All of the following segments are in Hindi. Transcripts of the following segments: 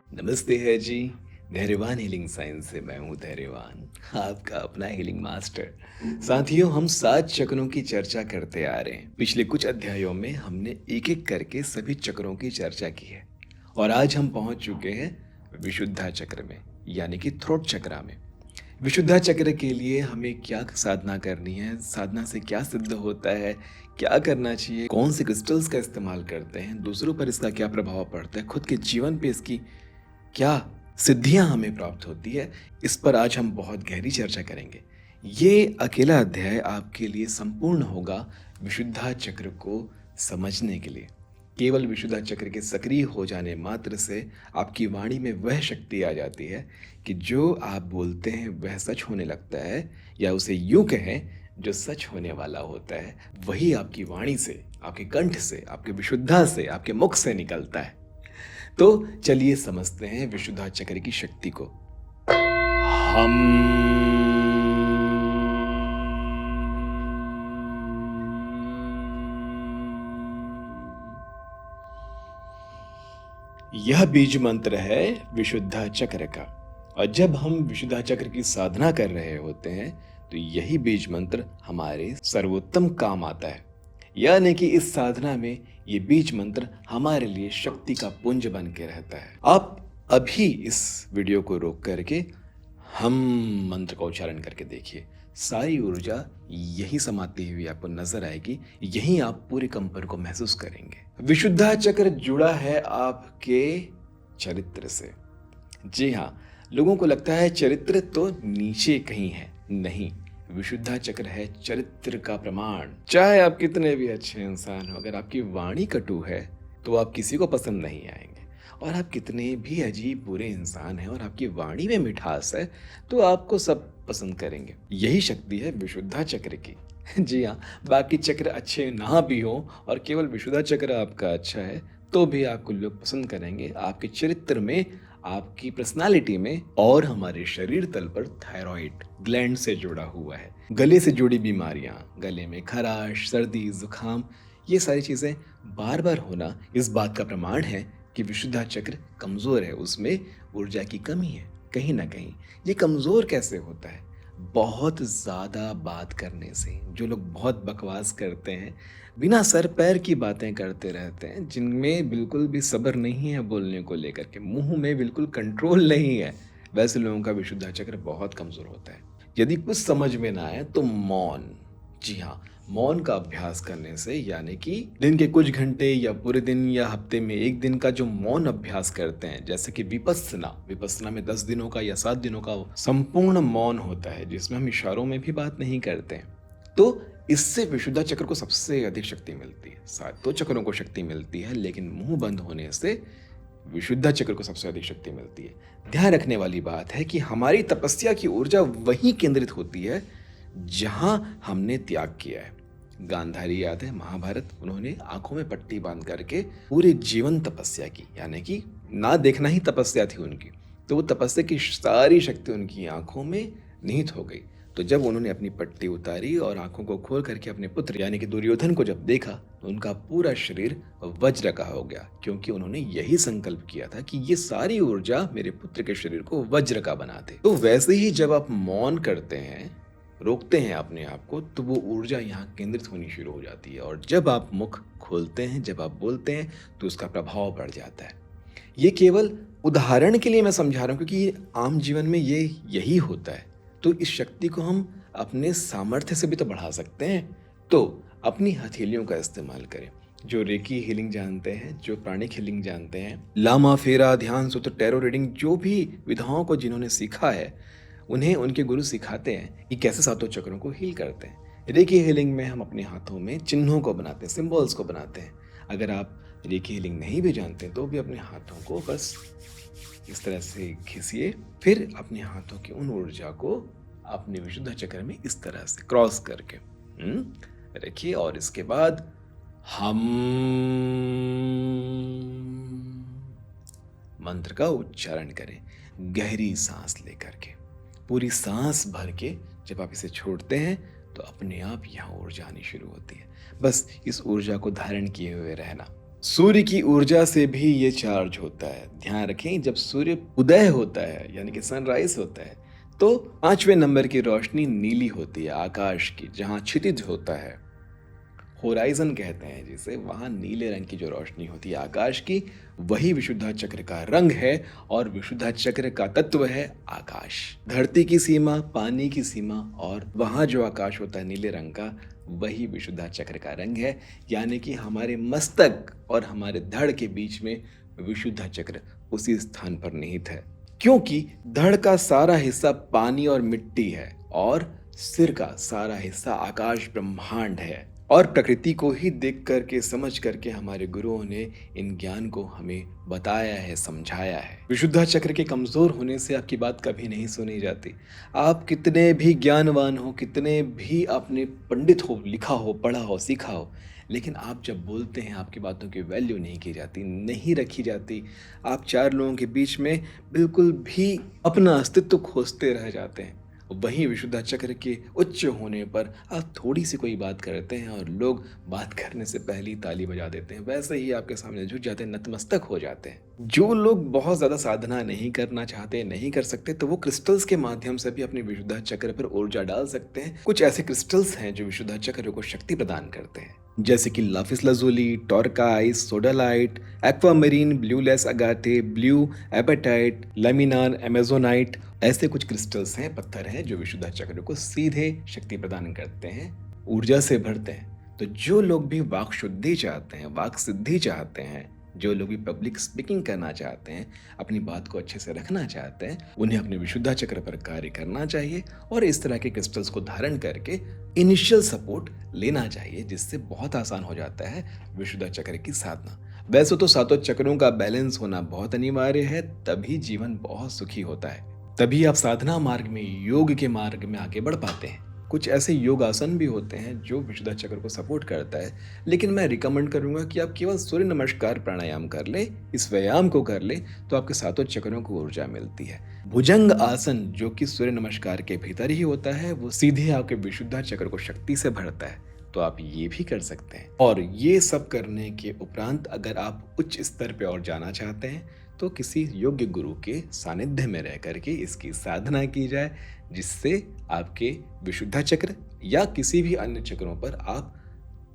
नमस्ते है जी। धैर्यवान हीलिंग साइंस से मैं हूँ धैर्यवान, आपका अपना हीलिंग मास्टर। साथियों, हम 7 चक्रों की चर्चा करते आ रहे हैं। पिछले कुछ अध्यायों में हमने एक एक करके सभी चक्रों की चर्चा की है और आज हम पहुंच चुके हैं विशुद्धा चक्र में, यानी कि थ्रोट चक्रा में। विशुद्धा चक्र के लिए हमें क्या साधना करनी है, साधना से क्या सिद्ध होता है, क्या करना चाहिए, कौन से क्रिस्टल्स का इस्तेमाल करते हैं, दूसरों पर इसका क्या प्रभाव पड़ता है, खुद के जीवन पे इसकी क्या सिद्धियां हमें प्राप्त होती है, इस पर आज हम बहुत गहरी चर्चा करेंगे। ये अकेला अध्याय आपके लिए संपूर्ण होगा विशुद्धा चक्र को समझने के लिए। केवल विशुद्धा चक्र के सक्रिय हो जाने मात्र से आपकी वाणी में वह शक्ति आ जाती है कि जो आप बोलते हैं वह सच होने लगता है, या उसे यूं कहें, जो सच होने वाला होता है वही आपकी वाणी से, आपके कंठ से, आपके विशुद्धा से, आपके मुख से निकलता है। तो चलिए समझते हैं विशुद्धा चक्र की शक्ति को। हम यह बीज मंत्र है विशुद्धा चक्र का, और जब हम विशुद्धा चक्र की साधना कर रहे होते हैं तो यही बीज मंत्र हमारे सर्वोत्तम काम आता है। यानी कि इस साधना में ये बीज मंत्र हमारे लिए शक्ति का पुंज बन के रहता है। आप अभी इस वीडियो को रोक करके हम मंत्र का उच्चारण करके देखिए। सारी ऊर्जा यही समाती हुई आपको नजर आएगी, यही आप पूरे कंपन को महसूस करेंगे। विशुद्धा चक्र जुड़ा है आपके चरित्र से। जी हाँ, लोगों को लगता है चरित्र तो नीचे कहीं है, नहीं, विशुद्धा चक्र है चरित्र का प्रमाण। चाहे आप कितने भी अच्छे इंसान हो, अगर आपकी वाणी कटु है तो आप किसी को पसंद नहीं आएंगे, और आप कितने भी अजीब बुरे इंसान हैं और आपकी वाणी में मिठास है तो आपको सब पसंद करेंगे। यही शक्ति है विशुद्धा चक्र की। जी हाँ, बाकी चक्र अच्छे ना भी हो और केवल विशुद्धा चक्र आपका अच्छा है तो भी आपको लोग पसंद करेंगे, आपके चरित्र में, आपकी पर्सनालिटी में। और हमारे शरीर तल पर थायराइड ग्लैंड से जुड़ा हुआ है। गले से जुड़ी बीमारियां, गले में खराश, सर्दी, जुकाम, ये सारी चीजें बार बार होना इस बात का प्रमाण है कि विशुद्धा चक्र कमजोर है, उसमें ऊर्जा की कमी है कहीं ना कहीं। ये कमजोर कैसे होता है? बहुत ज्यादा बात करने से। जो लोग बहुत बकवास करते हैं, बिना सर पैर की बातें करते रहते हैं, जिनमें बिल्कुल भी सब्र नहीं है बोलने को लेकर के, मुंह में बिल्कुल कंट्रोल नहीं है, वैसे लोगों का विशुद्धा चक्र बहुत कमजोर होता है। यदि कुछ समझ में ना आए तो मौन, जी हाँ, मौन का अभ्यास करने से, यानी कि दिन के कुछ घंटे या पूरे दिन या हफ्ते में एक दिन का जो मौन अभ्यास करते हैं, जैसे कि विपस्सना में 10 दिनों का या 7 दिनों का संपूर्ण मौन होता है जिसमें हम इशारों में भी बात नहीं करते हैं, तो इससे विशुद्धा चक्र को सबसे अधिक शक्ति मिलती है। 7 चक्रों को शक्ति मिलती है, लेकिन मुंह बंद होने से विशुद्धा चक्र को सबसे अधिक शक्ति मिलती है। ध्यान रखने वाली बात है कि हमारी तपस्या की ऊर्जा वहीं केंद्रित होती है जहां हमने त्याग किया है। गांधारी याद है, महाभारत, उन्होंने आंखों में पट्टी बांध करके पूरे जीवन तपस्या की, यानी कि ना देखना ही तपस्या थी उनकी। तो वो तपस्या की सारी शक्ति उनकी आंखों में निहित हो गई। तो जब उन्होंने अपनी पट्टी उतारी और आंखों को खोल करके अपने पुत्र यानी कि दुर्योधन को जब देखा तो उनका पूरा शरीर वज्र का हो गया, क्योंकि उन्होंने यही संकल्प किया था कि ये सारी ऊर्जा मेरे पुत्र के शरीर को वज्र का बना दे। तो वैसे ही जब आप मौन करते हैं, रोकते हैं अपने आप को, तो वो ऊर्जा यहाँ केंद्रित होनी शुरू हो जाती है, और जब आप मुख खोलते हैं, जब आप बोलते हैं, तो उसका प्रभाव बढ़ जाता है। ये केवल उदाहरण के लिए मैं समझा रहा हूँ, क्योंकि आम जीवन में ये यही होता है। तो इस शक्ति को हम अपने सामर्थ्य से भी तो बढ़ा सकते हैं। तो अपनी हथेलियों का इस्तेमाल करें। जो रेकी हीलिंग जानते हैं, जो प्राणिक हीलिंग जानते हैं, लामा, फेरा, ध्यान सूत्र, टैरो रीडिंग, जो भी विधाओं को जिन्होंने सीखा है, उन्हें उनके गुरु सिखाते हैं कि कैसे 7 चक्रों को हील करते हैं। रेकी हीलिंग में हम अपने हाथों में चिन्हों को बनाते हैं, सिंबल्स को बनाते हैं। अगर आप रेकी हीलिंग नहीं भी जानते तो भी अपने हाथों को बस इस तरह से खींचिए, फिर अपने हाथों की उन ऊर्जा को अपने विशुद्ध चक्र में इस तरह से क्रॉस करके रखिए, और इसके बाद हम मंत्र का उच्चारण करें गहरी सांस लेकर के। पूरी सांस भर के जब आप इसे छोड़ते हैं तो अपने आप यहाँ ऊर्जा आनी शुरू होती है। बस इस ऊर्जा को धारण किए हुए रहना। सूर्य की ऊर्जा से भी ये चार्ज होता है। ध्यान रखें, जब सूर्य उदय होता है यानी कि सनराइज होता है, तो 5वें नंबर की रोशनी नीली होती है आकाश की, जहां क्षितिज होता है, होराइजन कहते हैं जिसे, वहां नीले रंग की जो रोशनी होती है आकाश की, वही विशुद्धा चक्र का रंग है। और विशुद्धा चक्र का तत्व है आकाश। धरती की सीमा, पानी की सीमा, और वहां जो आकाश होता है नीले रंग का, वही विशुद्धा चक्र का रंग है। यानी कि हमारे मस्तक और हमारे धड़ के बीच में विशुद्धा चक्र उसी स्थान पर निहित है, क्योंकि धड़ का सारा हिस्सा पानी और मिट्टी है और सिर का सारा हिस्सा आकाश ब्रह्मांड है। और प्रकृति को ही देख करके, समझ करके हमारे गुरुओं ने इन ज्ञान को हमें बताया है, समझाया है। विशुद्धा चक्र के कमजोर होने से आपकी बात कभी नहीं सुनी जाती। आप कितने भी ज्ञानवान हो, कितने भी आपने पंडित हो, लिखा हो, पढ़ा हो, सीखा हो, लेकिन आप जब बोलते हैं आपकी बातों की वैल्यू नहीं की जाती, नहीं रखी जाती। आप चार लोगों के बीच में बिल्कुल भी अपना अस्तित्व खोजते रह जाते हैं। वहीं विशुद्धा चक्र के उच्च होने पर आप थोड़ी सी कोई बात करते हैं और लोग बात करने से पहले ही ताली बजा देते हैं, वैसे ही आपके सामने झुक जाते हैं, नतमस्तक हो जाते हैं। जो लोग बहुत ज़्यादा साधना नहीं करना चाहते, नहीं कर सकते, तो वो क्रिस्टल्स के माध्यम से भी अपने विशुद्धा चक्र पर ऊर्जा डाल सकते हैं। कुछ ऐसे क्रिस्टल्स हैं जो विशुद्धा चक्र को शक्ति प्रदान करते हैं, जैसे कि लाफिस lazuli, टॉर्काइस, sodalite, aquamarine, ब्लूलेस अगाटे, blue apatite, laminar, एमेजोनाइट। ऐसे कुछ क्रिस्टल्स हैं, पत्थर हैं, जो विशुद्धा चक्र को सीधे शक्ति प्रदान करते हैं, ऊर्जा से भरते हैं। तो जो लोग भी वाक शुद्धि चाहते हैं, वाक सिद्धि चाहते हैं, जो लोग भी पब्लिक स्पीकिंग करना चाहते हैं, अपनी बात को अच्छे से रखना चाहते हैं, उन्हें अपने विशुद्धा चक्र पर कार्य करना चाहिए और इस तरह के क्रिस्टल्स को धारण करके इनिशियल सपोर्ट लेना चाहिए, जिससे बहुत आसान हो जाता है विशुद्धा चक्र की साधना। वैसे तो सातों चक्रों का बैलेंस होना बहुत अनिवार्य है, तभी जीवन बहुत सुखी होता है, तभी आप साधना मार्ग में, योग के मार्ग में आगे बढ़ पाते हैं। कुछ ऐसे योगासन भी होते हैं जो विशुद्धा चक्र को सपोर्ट करता है, लेकिन मैं रिकमेंड करूंगा कि आप केवल सूर्य नमस्कार प्राणायाम कर ले, इस व्यायाम को कर ले, तो आपके सातों चक्रों को ऊर्जा मिलती है। भुजंग आसन, जो कि सूर्य नमस्कार के भीतर ही होता है, वो सीधे आपके विशुद्धा चक्र को शक्ति से भरता है, तो आप ये भी कर सकते हैं। और ये सब करने के उपरांत अगर आप उच्च स्तर पे और जाना चाहते हैं, तो किसी योग्य गुरु के सानिध्य में रह करके इसकी साधना की जाए, जिससे आपके विशुद्धा चक्र या किसी भी अन्य चक्रों पर आप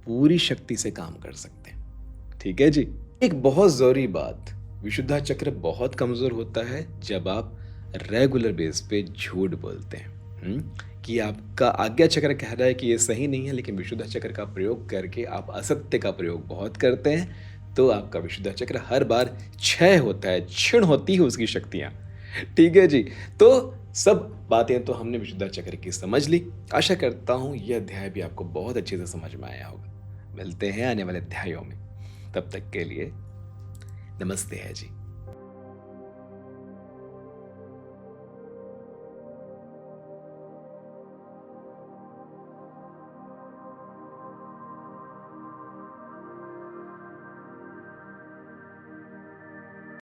पूरी शक्ति से काम कर सकते हैं। ठीक है जी। एक बहुत जरूरी बात, विशुद्धा चक्र बहुत कमजोर होता है जब आप रेगुलर बेस पे झूठ बोलते हैं, कि आपका आज्ञा चक्र कह रहा है कि ये सही नहीं है, लेकिन विशुद्धा चक्र का प्रयोग करके आप असत्य का प्रयोग बहुत करते हैं, तो आपका विशुद्धा चक्र हर बार क्षय होता है, क्षीण होती है उसकी शक्तियां। ठीक है जी। तो सब बातें तो हमने विशुद्धा चक्र की समझ ली। आशा करता हूं यह अध्याय भी आपको बहुत अच्छे से समझ में आया होगा। मिलते हैं आने वाले अध्यायों में, तब तक के लिए नमस्ते है जी।